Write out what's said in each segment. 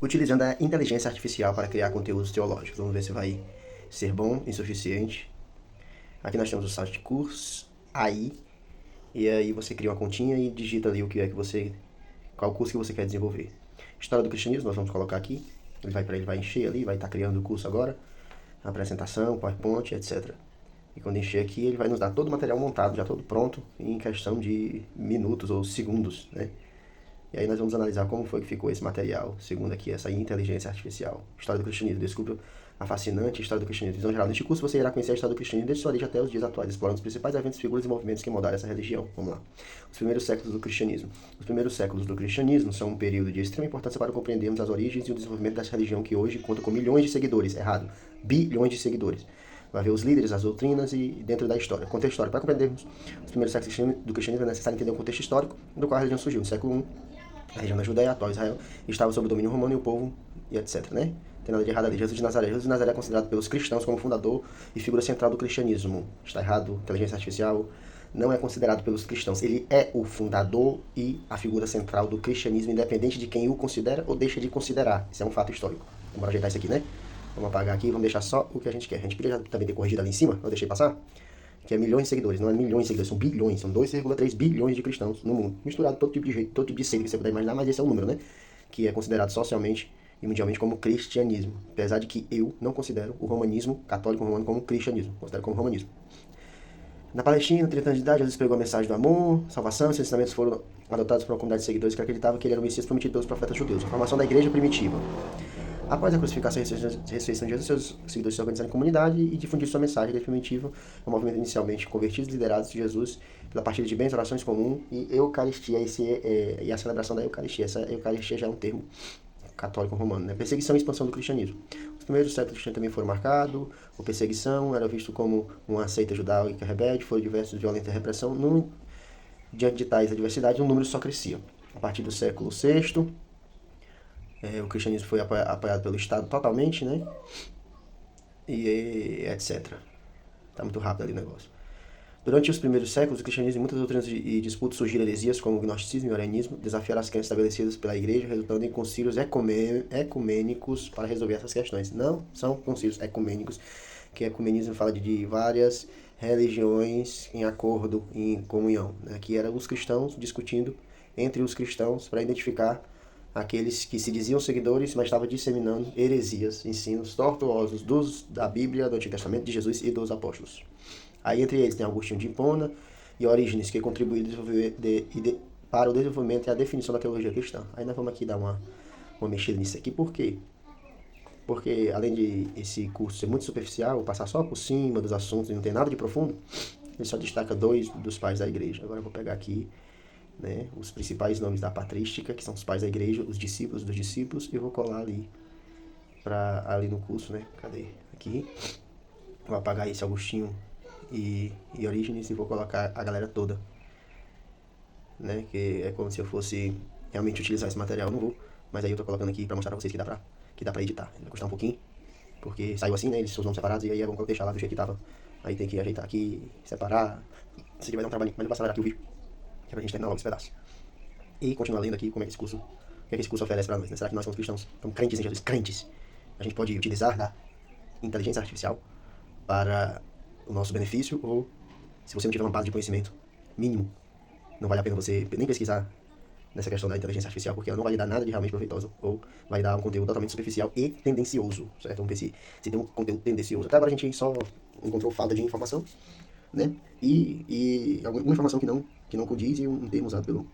utilizando a inteligência artificial para criar conteúdos teológicos. Vamos ver se vai ser bom e suficiente. Aqui nós temos o site de cursos, aí, e aí você cria uma continha e digita ali o que é que você, qual curso que você quer desenvolver. História do cristianismo, nós vamos colocar aqui. Ele vai encher ali, vai estar criando o curso agora, a apresentação, PowerPoint, etc. E quando encher aqui, ele vai nos dar todo o material montado, já todo pronto, em questão de minutos ou segundos, né? E aí nós vamos analisar como foi que ficou esse material, segundo aqui essa inteligência artificial. História do cristianismo. Descubra a fascinante história do cristianismo. Visão geral. Neste curso você irá conhecer a história do cristianismo desde sua origem até os dias atuais, explorando os principais eventos, figuras e movimentos que moldaram essa religião. Vamos lá. Os primeiros séculos do cristianismo. Os primeiros séculos do cristianismo são um período de extrema importância para compreendermos as origens e o desenvolvimento dessa religião que hoje conta com milhões de seguidores. Errado. Bilhões de seguidores. Vai ver os líderes, as doutrinas e dentro da história. Contexto histórico. Para compreendermos os primeiros séculos do cristianismo é necessário entender o contexto histórico do qual a religião surgiu. No século I, a região da Judéia, atual Israel, estava sob o domínio romano e o povo, e etc, né? Não tem nada de errado ali. Jesus de Nazaré. Jesus de Nazaré é considerado pelos cristãos como fundador e figura central do cristianismo. Está errado. Inteligência artificial não é considerado pelos cristãos. Ele é o fundador e a figura central do cristianismo, independente de quem o considera ou deixa de considerar. Isso é um fato histórico. Vamos ajeitar isso aqui, né? Vamos apagar aqui e vamos deixar só o que a gente quer. A gente podia também ter corrigido ali em cima, eu deixei passar, que é milhões de seguidores. Não é milhões de seguidores, são bilhões. São 2,3 bilhões de cristãos no mundo. Misturado todo tipo de jeito, todo tipo de seita que você puder imaginar, mas esse é o número, né? Que é considerado socialmente e mundialmente como cristianismo. Apesar de que eu não considero o romanismo católico romano como cristianismo. Considero como romanismo. Na Palestina, 30 anos de idade, Jesus pregou a mensagem do amor, salvação, e seus ensinamentos foram adotados por uma comunidade de seguidores que acreditavam que ele era o Messias prometido pelos profetas judeus. A formação da igreja primitiva. Após a crucificação e ressurreição de Jesus, seus seguidores se organizaram em comunidade e difundiram sua mensagem. A igreja primitiva é um movimento inicialmente convertidos e liderados de Jesus pela partilha de bens, orações comuns e eucaristia, e a celebração da Eucaristia. Essa Eucaristia já é um termo católico romano, né? Perseguição e expansão do cristianismo. Os primeiros séculos cristianos também foram marcados por perseguição, era visto como uma seita judaica rebelde, foram diversos violenta repressão. Diante de tais adversidades, o número só crescia. A partir do século VI, o cristianismo foi apoiado pelo Estado totalmente, né? E etc. Tá muito rápido ali o negócio. Durante os primeiros séculos, o cristianismo e muitas doutrinas e disputas surgiram heresias como o gnosticismo e o arianismo, desafiaram as crenças estabelecidas pela igreja, resultando em concílios ecumênicos para resolver essas questões. Não são concílios ecumênicos, que ecumenismo fala de várias religiões em acordo, em comunhão, né? Que eram os cristãos discutindo entre os cristãos para identificar aqueles que se diziam seguidores, mas estavam disseminando heresias, ensinos tortuosos da Bíblia, do Antigo Testamento, de Jesus e dos apóstolos. Aí entre eles tem Agostinho de Hipona e Orígenes, que contribuíram para o desenvolvimento e a definição da teologia cristã. Aí nós vamos aqui dar uma mexida nisso aqui. Por quê? Porque além de esse curso ser muito superficial, passar só por cima dos assuntos e não ter nada de profundo, ele só destaca 2 dos pais da igreja. Agora eu vou pegar aqui, né, os principais nomes da patrística, que são os pais da igreja, os discípulos dos discípulos, e eu vou colar ali no curso, né? Cadê? Aqui. Vou apagar esse Agostinho e Orígenes e vou colocar a galera toda, né? Que é como se eu fosse realmente utilizar esse material. Não vou, mas aí eu tô colocando aqui pra mostrar pra vocês que dá pra editar. Vai custar um pouquinho, porque saiu assim, né? Eles são os nomes separados e aí é bom deixar lá do jeito que tava. Aí tem que ajeitar aqui, separar. Esse aqui vai dar um trabalhinho, mas eu vou acelerar aqui o vídeo, que é pra gente terminar logo esse pedaço. E continuar lendo aqui como é que esse curso, o que é que esse curso oferece pra nós, né? Será que nós somos cristãos? Somos crentes em Jesus? Crentes. A gente pode utilizar da inteligência artificial para o nosso benefício, ou se você não tiver uma base de conhecimento mínimo, não vale a pena você nem pesquisar nessa questão da inteligência artificial, porque ela não vai lhe dar nada de realmente proveitoso, ou vai dar um conteúdo totalmente superficial e tendencioso, certo? Vamos ver se tem um conteúdo tendencioso. Até agora a gente só encontrou falta de informação, né? E alguma informação que não condiz, e um termo usado pelo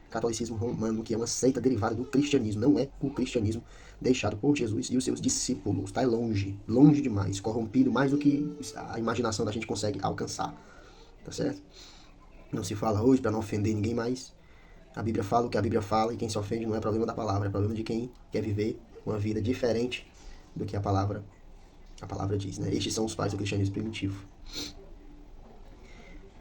catolicismo romano, que é uma seita derivada do cristianismo. Não é o cristianismo deixado por Jesus e os seus discípulos. Está longe, longe demais, corrompido mais do que a imaginação da gente consegue alcançar. Tá certo? Não se fala hoje para não ofender ninguém mais. A Bíblia fala o que a Bíblia fala, e quem se ofende não é problema da palavra, é problema de quem quer viver uma vida diferente do que a palavra diz, né? Estes são os pais do cristianismo primitivo.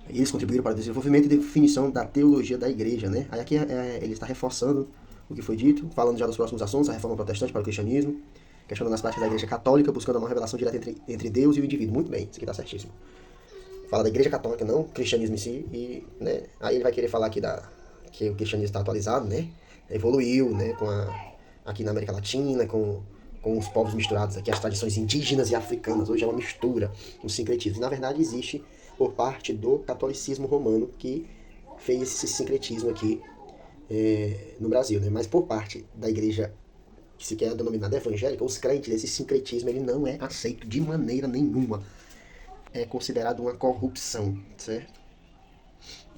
Eles contribuíram para o desenvolvimento e definição da teologia da igreja, né? Aí aqui ele está reforçando o que foi dito, falando já dos próximos assuntos, a reforma protestante para o cristianismo, questionando as práticas da igreja católica, buscando uma revelação direta entre Deus e o indivíduo. Muito bem, isso aqui está certíssimo. Fala da igreja católica, não cristianismo em si, e, né, aí ele vai querer falar aqui que o cristianismo está atualizado, né? Evoluiu, né, com aqui na América Latina, com os povos misturados aqui, as tradições indígenas e africanas. Hoje é uma mistura, um sincretismo. E, na verdade, existe por parte do catolicismo romano que fez esse sincretismo aqui no Brasil, né? Mas por parte da igreja que se quer denominada evangélica, os crentes, esse sincretismo ele não é aceito de maneira nenhuma. É considerado uma corrupção, certo?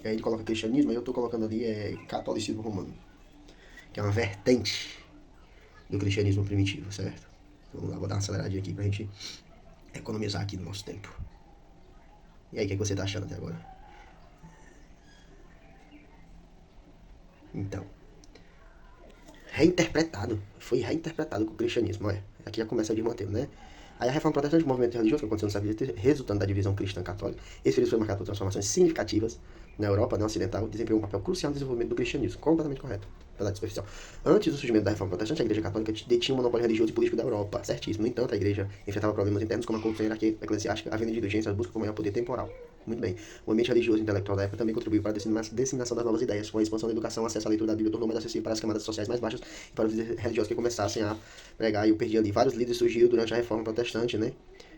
E aí ele coloca cristianismo, aí eu estou colocando ali catolicismo romano, que é uma vertente do cristianismo primitivo, certo? Vamos lá, vou dar uma aceleradinha aqui pra gente economizar aqui no nosso tempo. E aí, o que você tá achando até agora? Então, foi reinterpretado com o cristianismo, olha. Aqui já começa a desmanter, né? Aí a reforma protestante, o movimento religioso que aconteceu no século XX, resultando da divisão cristã-católica, esse período foi marcado por transformações significativas na Europa ocidental, desempenhou um papel crucial no desenvolvimento do cristianismo, completamente correto, apesar de superficial. Antes do surgimento da reforma protestante, a igreja católica detinha o monopólio religioso e político da Europa, certíssimo. No entanto, a igreja enfrentava problemas internos como a corrupção e a hierarquia eclesiástica, havendo indulgência, a busca por maior poder temporal. Muito bem. O ambiente religioso e intelectual da época também contribuiu para a disseminação das novas ideias, com a expansão da educação, acesso à leitura da Bíblia tornou mais acessível para as camadas sociais mais baixas e para os religiosos que começassem a pregar. E eu perdi ali. Vários líderes surgiram durante a reforma protestante, né?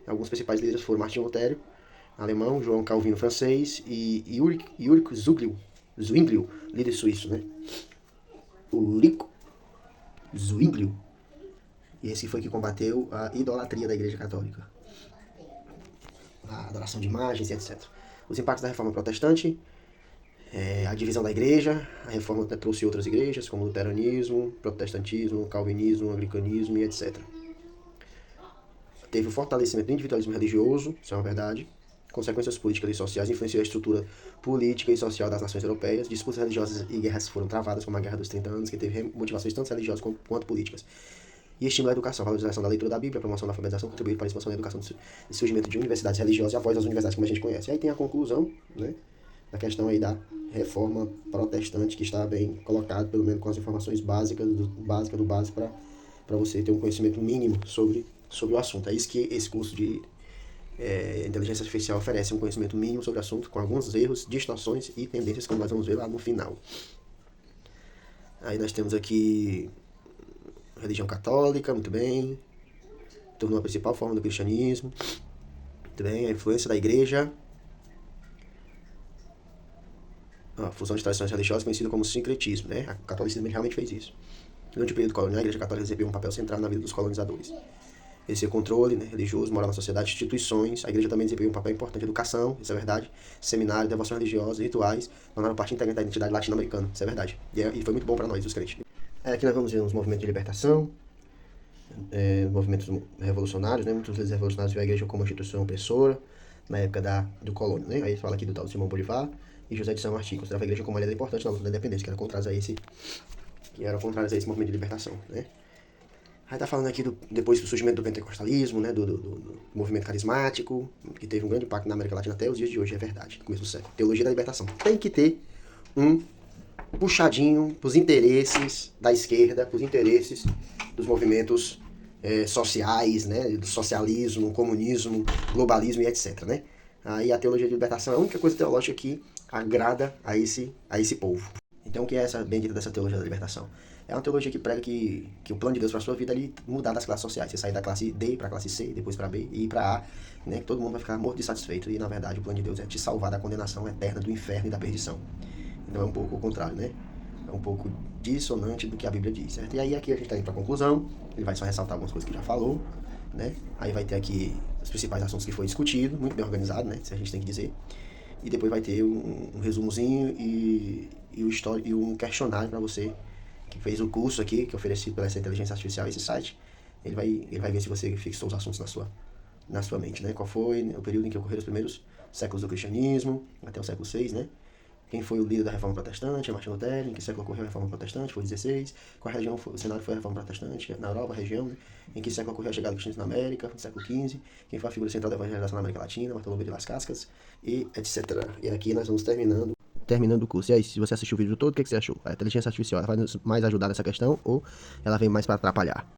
Alguns principais líderes foram Martinho Lutero, alemão, João Calvino, francês, e Ulrich Zwinglio, líder suíço, né? Ulrich Zwinglio. E esse foi que combateu a idolatria da Igreja Católica, a adoração de imagens e etc. Os impactos da reforma protestante, a divisão da igreja, a reforma trouxe outras igrejas, como luteranismo, protestantismo, calvinismo, anglicanismo e etc. Teve o fortalecimento do individualismo religioso, isso é uma verdade. Consequências políticas e sociais influenciou a estrutura política e social das nações europeias. Disputas religiosas e guerras foram travadas, como a Guerra dos 30 Anos, que teve motivações tanto religiosas quanto políticas. E estimula a educação, a valorização da leitura da Bíblia, a promoção da alfabetização, contribuir para a expansão da educação e surgimento de universidades religiosas e após as universidades como a gente conhece. E aí tem a conclusão, né, da questão aí da reforma protestante, que está bem colocado, pelo menos com as informações básicas, do básico para você ter um conhecimento mínimo sobre o assunto. É isso que esse curso de inteligência artificial oferece, um conhecimento mínimo sobre o assunto, com alguns erros, distorções e tendências, como nós vamos ver lá no final. Aí nós temos aqui religião católica, muito bem, tornou a principal forma do cristianismo, muito bem, a influência da igreja, a fusão de tradições religiosas conhecida como sincretismo, né? O catolicismo realmente fez isso. Durante o período colonial, a igreja católica desempenhou um papel central na vida dos colonizadores. Esse controle, né, religioso, moral na sociedade, instituições. A igreja também desempenhou um papel importante em educação, isso é verdade. Seminário, devoção religiosa, rituais, tornaram parte integrante da identidade latino-americana, isso é verdade. E foi muito bom para nós, os crentes. Aqui nós vamos ver uns movimentos de libertação, movimentos revolucionários, né? Muitos deles revolucionários viram a igreja como uma instituição opressora, na época do colônio, né? Aí fala aqui do tal Simão Bolivar e José de São Martim, considerava a igreja como uma aliada importante na luta da independência, que era contrário a esse movimento de libertação, né? Aí tá falando aqui depois do surgimento do pentecostalismo, né, do movimento carismático, que teve um grande impacto na América Latina até os dias de hoje, é verdade, no começo do século. Teologia da libertação. Tem que ter um puxadinho pros interesses da esquerda, pros interesses dos movimentos sociais, né, do socialismo, comunismo, globalismo e etc, né. Aí a teologia de libertação é a única coisa teológica que agrada a esse povo. Então o que é essa bendita dessa teologia da libertação? É uma teologia que prega que o plano de Deus para a sua vida é ele mudar das classes sociais. Você sair da classe D para a classe C, depois para B e ir para A, né? Que todo mundo vai ficar morto e satisfeito. E na verdade o plano de Deus é te salvar da condenação eterna do inferno e da perdição. Então é um pouco o contrário, né? É um pouco dissonante do que a Bíblia diz, certo? E aí aqui a gente está indo para a conclusão. Ele vai só ressaltar algumas coisas que já falou, né? Aí vai ter aqui os principais assuntos que foi discutido, muito bem organizado, né? Isso a gente tem que dizer. E depois vai ter um resumozinho e um questionário para você que fez o curso aqui, que é oferecido pela essa inteligência artificial, esse site. Ele vai ver se você fixou os assuntos na sua mente, né? Qual foi o período em que ocorreram os primeiros séculos do cristianismo, até o século VI, né? Quem foi o líder da reforma protestante? Martin Lutero. Em que século ocorreu a reforma protestante? Foi 16. Qual região o cenário foi a reforma protestante? Na Europa, a região. Né? Em que século ocorreu a chegada do cristianismo na América? No século XV. Quem foi a figura central da evangelização na América Latina? Bartolomé de Las Casas, e etc. E aqui nós vamos terminando o curso. E aí, se você assistiu o vídeo todo, o que você achou? A inteligência artificial, ela vai mais ajudar nessa questão ou ela vem mais para atrapalhar?